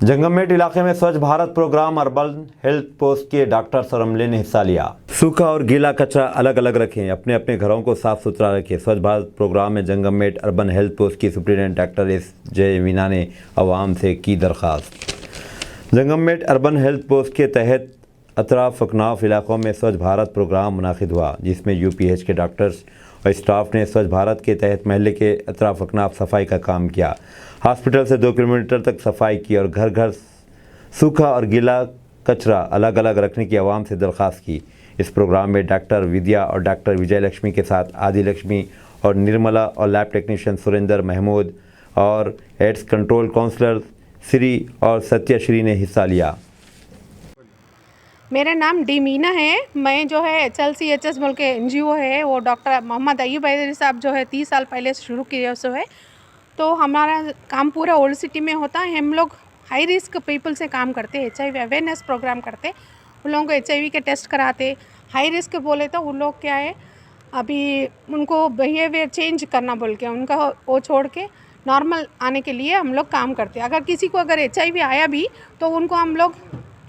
जंगममेट इलाके में Swachh Bharat program urban health post के डॉक्टर और अमले ने हिस्सा लिया। सूखा और गीला कचरा अलग अलग रखें, अपने अपने घरों को साफ सुथरा रखें। स्वच्छ भारत प्रोग्राम में जंगममेट अर्बन हेल्थ पोस्ट की सुप्रिटेंडेंट डॉक्टर एस जय मीना ने आवाम से की दरख्वास्त। जंगममेट अर्बन हेल्थ पोस्ट के तहत अतराफ अकनाफ इलाकों में स्वच्छ भारत प्रोग्राम मुनाकिद हुआ, जिसमें यूपीएच के डॉक्टर्स और स्टाफ ने स्वच्छ भारत के तहत महल्ले के अतराफ अकनाफ सफाई का काम किया। हॉस्पिटल से 2 किलोमीटर तक सफाई की और घर घर सूखा और गीला कचरा अलग अलग रखने की आवाम से दरख्वास्त की। इस प्रोग्राम में डॉक्टर विद्या और डॉक्टर विजय लक्ष्मी के साथ आदि लक्ष्मी और निर्मला और लैब टेक्नीशियन सुरेंद्र महमूद और एड्स कंट्रोल काउंसलर श्री और सत्यश्री ने हिस्सा लिया। मेरा नाम डी मीना है। मैं जो है HLCHS बोल के NGO है, वो डॉक्टर मोहम्मद अयूब हैदरी साहब जो है 30 साल पहले शुरू किया सो है। तो हमारा काम पूरा ओल्ड सिटी में होता है। हम लोग हाई रिस्क पीपल से काम करते हैं, HIV अवेयरनेस प्रोग्राम करते, उन लोगों को HIV के टेस्ट कराते। हाई रिस्क बोले तो उन लोग क्या है, अभी उनको बिहेवियर चेंज करना बोल के उनका वो छोड़ के नॉर्मल आने के लिए हम लोग काम करते। अगर किसी को अगर HIV आया भी तो उनको हम लोग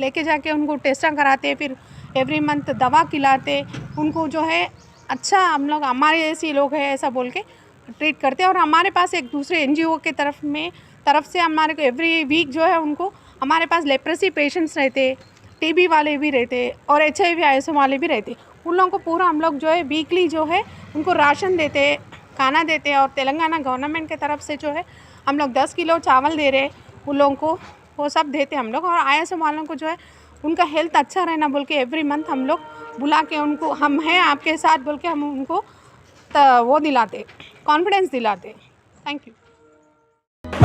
लेके जाके उनको टेस्ट कराते, फिर एवरी मंथ दवा खिलाते, उनको जो है अच्छा हम लोग हमारे जैसे लोग हैं ऐसा बोल के ट्रीट करते हैं। और हमारे पास एक दूसरे NGO के तरफ से हमारे को एवरी वीक जो है उनको हमारे पास लेप्रेसी पेशेंट्स रहते, TB वाले भी रहते और HIV ISM वाले भी रहते। उन लोगों को पूरा हम लोग जो है वीकली जो है उनको राशन देते, खाना देते। और तेलंगाना गवर्नमेंट के तरफ से जो है हम लोग 10 किलो चावल दे रहे उन लोगों को, वो सब देते हम लोग। और ISM वालों को जो है उनका हेल्थ अच्छा रहना बोल के एवरी मंथ हम लोग बुला के उनको हम हैं आपके साथ बोल के हम उनको वो दिलाते, कॉन्फिडेंस दिलाते। Thank you.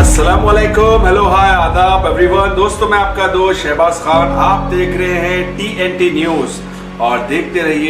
अस्सलामुअलैकुम, हेलो, हाय, आदाब एवरीवन। दोस्तों मैं आपका दोस्त शहबाज खान, आप देख रहे हैं TNT न्यूज़ और देखते रहिए